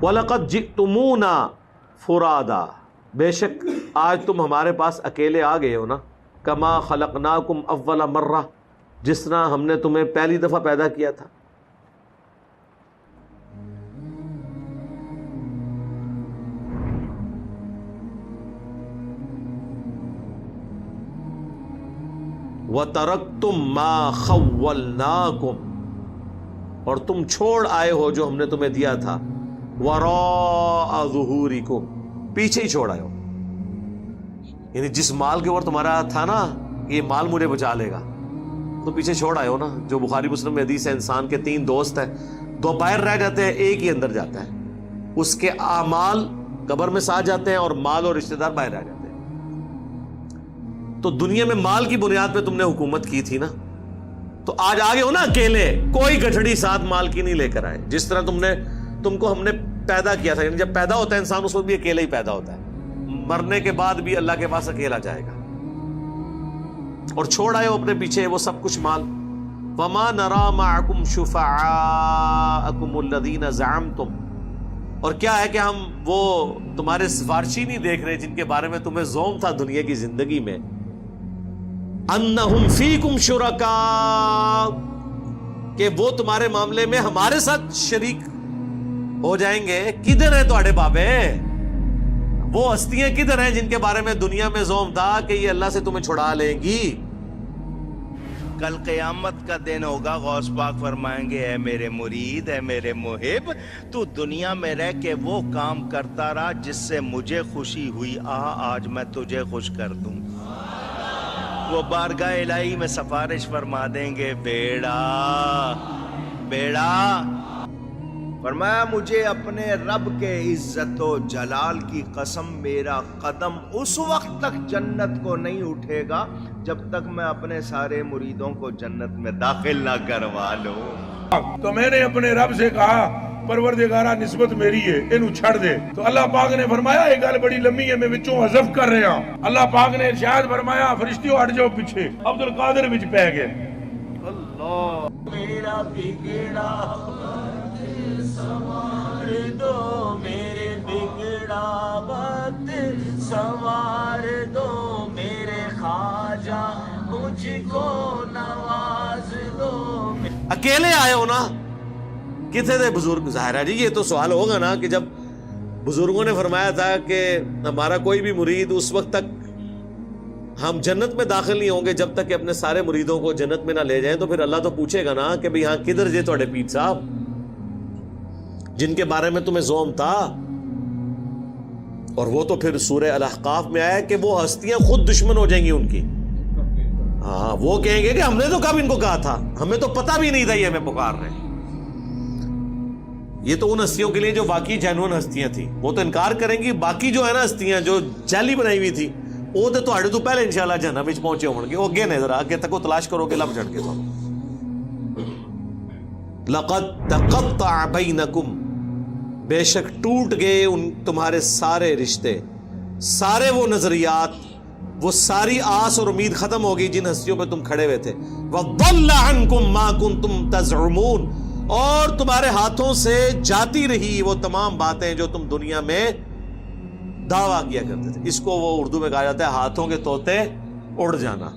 وَلَقَدْ جِئْتُمُونَا فُرَادَا، بے شک آج تم ہمارے پاس اکیلے آ گئے ہو نا، کما خلقناکم اول مرہ، جس طرح ہم نے تمہیں پہلی دفعہ پیدا کیا تھا. وَتَرَكْتُمْ مَا خَوَّلْنَاكُمْ، اور تم چھوڑ آئے ہو جو ہم نے تمہیں دیا تھا، وَرَاءَ ظُهُورِكُمْ، پیچھے ہی چھوڑ آئے ہو. یعنی جس مال کے اوپر تمہارا تھا نا یہ مال مجھے بچا لے گا، تو پیچھے چھوڑ آئے ہو نا. جو بخاری مسلم میں حدیث ہے، انسان کے 3 دوست ہیں، 2 باہر رہ جاتے ہیں، ایک ہی اندر جاتا ہے. اس کے اعمال قبر میں ساتھ جاتے ہیں اور مال اور رشتہ دار باہر رہ جاتے ہیں. تو دنیا میں مال کی بنیاد پہ تم نے حکومت کی تھی نا، تو آج آگے ہو نا اکیلے، کوئی گٹھڑی ساتھ مال کی نہیں لے کر آئے. جس طرح تم کو ہم نے پیدا کیا تھا، یعنی جب پیدا ہوتا ہے انسان اس وقت بھی اکیلے ہی پیدا ہوتا ہے، مرنے کے بعد بھی اللہ کے پاس اکیلا جائے گا. اور چھوڑ آئے ہو اپنے پیچھے وہ سب کچھ مال. وَمَا نَرَا مَعَكُمْ شُفَعَاءَكُمُ الَّذِينَ زَعَمْتُمْ، اور کیا ہے کہ ہم وہ تمہارے سفارشی نہیں دیکھ رہے جن کے بارے میں تمہیں زوم تھا دنیا کی زندگی میں، انہم فیکم شرکاء، کہ وہ تمہارے معاملے میں ہمارے ساتھ شریک ہو جائیں گے. کدھر ہیں تمہارے بابے؟ وہ ہستیاں کدھر ہیں جن کے بارے میں دنیا میں زوم تھا کہ یہ اللہ سے تمہیں چھڑا لیں گی؟ کل قیامت کا دن ہوگا، غوث پاک فرمائیں گے اے میرے مرید، اے میرے محب، تو دنیا میں رہ کے وہ کام کرتا رہا جس سے مجھے خوشی ہوئی، آج میں تجھے خوش کر دوں. وہ بارگاہ الہی میں سفارش فرما دیں گے، بیڑا فرمایا مجھے اپنے رب کے عزت و جلال کی قسم، میرا قدم اس وقت تک جنت کو نہیں اٹھے گا جب تک میں اپنے سارے مریدوں کو جنت میں داخل نہ کروا لوں. تو میں نے اپنے رب سے کہا پروردگارہ نسبت میری ہے، انہوں چھڑ دے. تو اللہ پاک نے فرمایا یہ گل بڑی لمبی ہے، میں وچوں حذف کر رہا ہوں. اللہ پاک نے ارشاد فرمایا فرشتیوں ہٹ جاؤ پیچھے. عبد القادر وچ پہ گئے. اللہ میرا بگڑا سوار دو، میرے بگڑا وقت سوار دو، میرے خواجہ مجھ کو نواز دو. اکیلے آئے ہو نا، کتنے تھے بزرگ؟ ظاہر ہے جی یہ تو سوال ہوگا نا کہ جب بزرگوں نے فرمایا تھا کہ ہمارا کوئی بھی مرید اس وقت تک ہم جنت میں داخل نہیں ہوں گے جب تک کہ اپنے سارے مریدوں کو جنت میں نہ لے جائیں، تو پھر اللہ تو پوچھے گا نا کہ بھئی ہاں کدھر جے توڑے پیر صاحب جن کے بارے میں تمہیں زوم تھا. اور وہ تو پھر سورہ الاحقاف میں آیا کہ وہ ہستیاں خود دشمن ہو جائیں گی ان کی. ہاں وہ کہیں گے کہ ہم نے تو کب ان کو کہا تھا، ہمیں تو پتہ بھی نہیں تھا یہ ہمیں پکار رہے ہیں. یہ تو ان ہستیوں کے لیے جو واقعی جینوئن ہستیاں تھیں، وہ تو انکار کریں گی. باقی جو ہے نا ہستیاں جو جعلی بنائی ہوئی تھی، وہ تو پہلے انشاءاللہ جہنم وچ پہنچے ہوں گے. وہ اگے نے ذرا اگے تک تلاش کرو کہ لب جڑ کے تو لقد تقطع بینکم، بے شک ٹوٹ گئے ان تمہارے سارے رشتے، سارے وہ نظریات، وہ ساری آس اور امید ختم ہو گئی جن ہستیوں پہ تم کھڑے ہوئے تھے. وَضَلَّ عَنْكُمْ مَا كُنْتُمْ تَزْعُمُونَ، اور تمہارے ہاتھوں سے جاتی رہی وہ تمام باتیں جو تم دنیا میں دعویٰ کیا کرتے تھے. اس کو وہ اردو میں کہا جاتا ہے ہاتھوں کے طوطے اڑ جانا.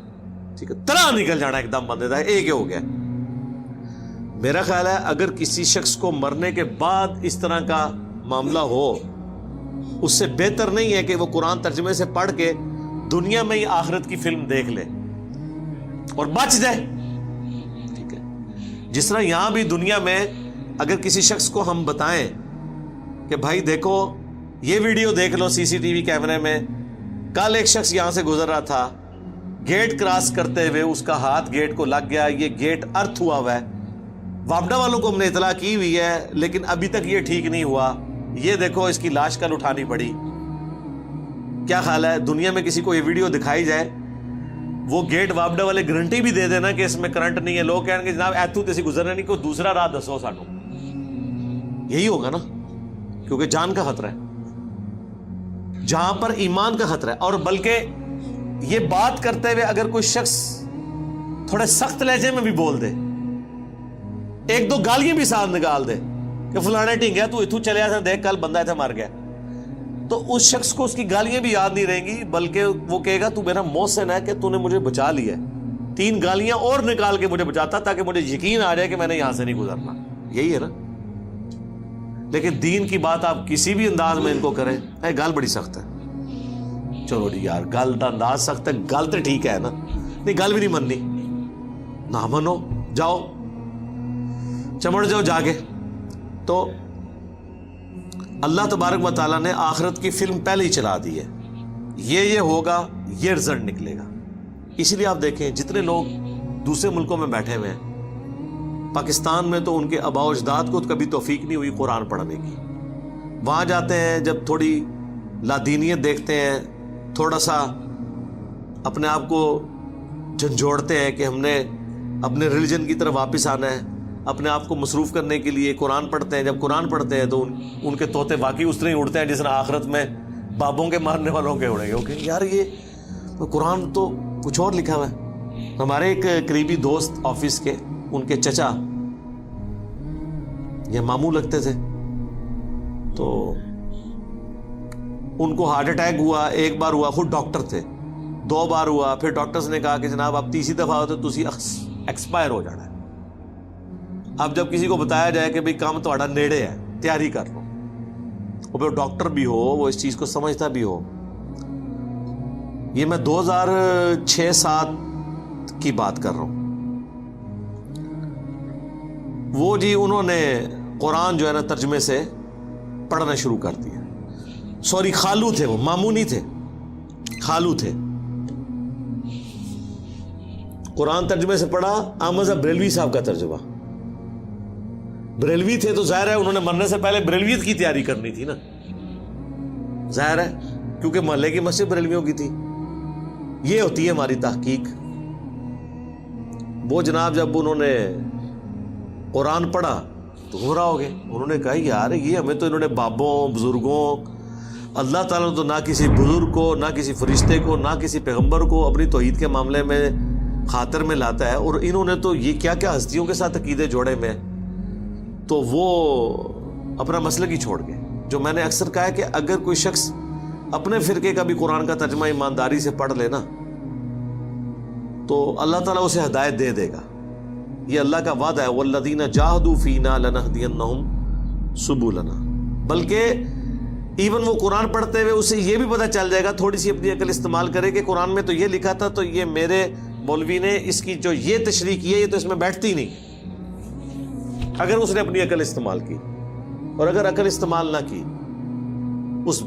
ٹھیک ہے، طرح نکل جانا ایک دم بندے تھا، ایک ہو گیا. میرا خیال ہے اگر کسی شخص کو مرنے کے بعد اس طرح کا معاملہ ہو، اس سے بہتر نہیں ہے کہ وہ قرآن ترجمے سے پڑھ کے دنیا میں ہی آخرت کی فلم دیکھ لے اور بچ جائے. ٹھیک ہے، جس طرح یہاں بھی دنیا میں اگر کسی شخص کو ہم بتائیں کہ بھائی دیکھو یہ ویڈیو دیکھ لو سی سی ٹی وی کیمرے میں، کل ایک شخص یہاں سے گزر رہا تھا، گیٹ کراس کرتے ہوئے اس کا ہاتھ گیٹ کو لگ گیا، یہ گیٹ ارتھ ہوا ہوا ہے، وابڈا والوں کو ہم نے اطلاع کی ہوئی ہے لیکن ابھی تک یہ ٹھیک نہیں ہوا، یہ دیکھو اس کی لاش کل اٹھانی پڑی. کیا خیال ہے دنیا میں کسی کو یہ ویڈیو دکھائی جائے، وہ گیٹ وابڈا والے گارنٹی بھی دے دینا کہ اس میں کرنٹ نہیں ہے، لوگ کہیں گے جناب ایتھو تیسی گزرنے نہیں، کوئی دوسرا راہ دسو سانو. یہی ہوگا نا، کیونکہ جان کا خطرہ ہے، جہاں پر ایمان کا خطرہ ہے. اور بلکہ یہ بات کرتے ہوئے اگر کوئی شخص تھوڑے سخت لہجے میں بھی بول دے، ایک دو گالیاں بھی ساتھ نکال دے کہ فلانے ٹھنگیا تو اتھو چلے آتا دیکھ کل بندہ ایسا مار گیا, تو اس شخص کو اس کی گالیاں بھی یاد نہیں رہیں گی, بلکہ وہ کہے گا تو میرا محسن ہے کہ تو نے مجھے بچا لیا ہے, 3 گالیاں اور نکال کے مجھے بچاتا تاکہ مجھے یقین آ جائے کہ میں نے یہاں سے نہیں گزرنا. یہی ہے نا. لیکن دین کی بات آپ کسی بھی انداز میں ان کو کریں, گال بڑی سخت ہے, چلو جی یار گل کا انداز سخت ہے, گل تو ٹھیک ہے نا, نہیں گل بھی نہیں مننی, نہ منو, جاؤ چمڑ جاؤ جا کے. تو اللہ تبارک و تعالیٰ نے آخرت کی فلم پہلے ہی چلا دی ہے, یہ ہوگا, یہ رزلٹ نکلے گا. اسی لیے آپ دیکھیں جتنے لوگ دوسرے ملکوں میں بیٹھے ہوئے ہیں, پاکستان میں تو ان کے آباء و اجداد کو کبھی توفیق نہیں ہوئی قرآن پڑھنے کی, وہاں جاتے ہیں جب تھوڑی لادینیت دیکھتے ہیں, تھوڑا سا اپنے آپ کو جھنجھوڑتے ہیں کہ ہم نے اپنے ریلیجن کی طرف واپس آنا ہے, اپنے آپ کو مصروف کرنے کے لیے قرآن پڑھتے ہیں. جب قرآن پڑھتے ہیں تو ان کے طوطے واقعی اس طرح ہی اڑتے ہیں جس طرح آخرت میں بابوں کے مارنے والوں کے اڑیں گے. اوکے یار یہ قرآن تو کچھ اور لکھا ہوا ہے. ہمارے ایک قریبی دوست آفس کے, ان کے چچا یہ ماموں لگتے تھے, تو ان کو ہارٹ اٹیک ہوا, ایک بار ہوا, خود ڈاکٹر تھے, 2 بار ہوا, پھر ڈاکٹرز نے کہا کہ جناب آپ تیسری دفعہ ہوتے تو تسی ایکسپائر ہو جانا ہے. اب جب کسی کو بتایا جائے کہ بھئی کام تہاڈا نیڑے ہے, تیاری کر لو, اور پھر ڈاکٹر بھی ہو, وہ اس چیز کو سمجھتا بھی ہو. یہ میں 2006-07 کی بات کر رہا ہوں. وہ جی انہوں نے قرآن جو ہے نا ترجمے سے پڑھنا شروع کر دیا. سوری خالو تھے, وہ ماموں نہیں تھے, خالو تھے. قرآن ترجمے سے پڑھا, احمد صاحب بریلوی صاحب کا ترجمہ. بریلوی تھے تو ظاہر ہے انہوں نے مرنے سے پہلے بریلویت کی تیاری کرنی تھی نا, ظاہر ہے, کیونکہ محلے کی مسجد بریلویوں کی تھی. یہ ہوتی ہے ہماری تحقیق. وہ جناب جب انہوں نے قرآن پڑھا تو گمراہ ہو گئے. انہوں نے کہا یار یہ ہمیں تو انہوں نے بابوں بزرگوں, اللہ تعالیٰ نے تو نہ کسی بزرگ کو, نہ کسی فرشتے کو, نہ کسی پیغمبر کو اپنی توحید کے معاملے میں خاطر میں لاتا ہے, اور انہوں نے تو یہ کیا کیا ہستیوں کے ساتھ عقیدے جوڑے میں. تو وہ اپنا مسلک ہی چھوڑ گئے. جو میں نے اکثر کہا ہے کہ اگر کوئی شخص اپنے فرقے کا بھی قرآن کا ترجمہ ایمانداری سے پڑھ لینا تو اللہ تعالیٰ اسے ہدایت دے دے گا. یہ اللہ کا وعدہ ہے, وَالَّذِينَ جَاهَدُوا فِينَا لَنَهْدِيَنَّهُمْ سُبُلَنَا. بلکہ ایون وہ قرآن پڑھتے ہوئے اسے یہ بھی پتہ چل جائے گا, تھوڑی سی اپنی عقل استعمال کرے کہ قرآن میں تو یہ لکھا تھا, تو یہ میرے مولوی نے اس کی جو یہ تشریح کی ہے یہ تو اس میں بیٹھتی نہیں, اگر اس نے اپنی عقل استعمال کی. اور اگر عقل استعمال نہ کی, اس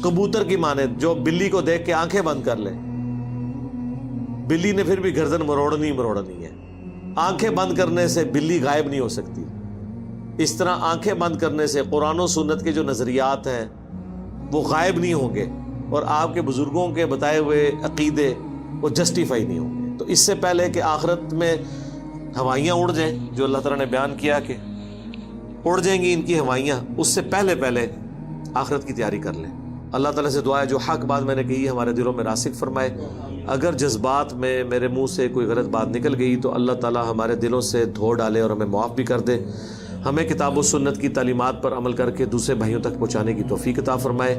کبوتر کی مانند جو بلی کو دیکھ کے آنکھیں بند کر لے, بلی نے پھر بھی گردن مروڑنی ہے. آنکھیں بند کرنے سے بلی غائب نہیں ہو سکتی. اس طرح آنکھیں بند کرنے سے قرآن و سنت کے جو نظریات ہیں وہ غائب نہیں ہوں گے, اور آپ کے بزرگوں کے بتائے ہوئے عقیدے وہ جسٹیفائی نہیں ہوں گے. تو اس سے پہلے کہ آخرت میں ہوائیاں اڑ جائیں, جو اللہ تعالیٰ نے بیان کیا کہ اڑ جائیں گی ان کی ہوائیاں, اس سے پہلے آخرت کی تیاری کر لیں. اللہ تعالیٰ سے دعا ہے جو حق بات میں نے کہی ہے ہمارے دلوں میں راسخ فرمائے. اگر جذبات میں میرے منہ سے کوئی غلط بات نکل گئی تو اللہ تعالیٰ ہمارے دلوں سے دھو ڈالے اور ہمیں معاف بھی کر دے. ہمیں کتاب و سنت کی تعلیمات پر عمل کر کے دوسرے بھائیوں تک پہنچانے کی توفیق عطا فرمائے.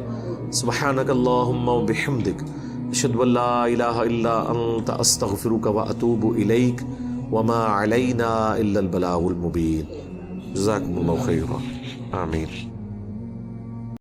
سبحانک اللہم و بحمدک, اشہد ان لا الہ الا انت, استغفرک و اتوب الیک, وما علینا الا البلاغ المبین. جزاکم اللہ خیرا. آمین.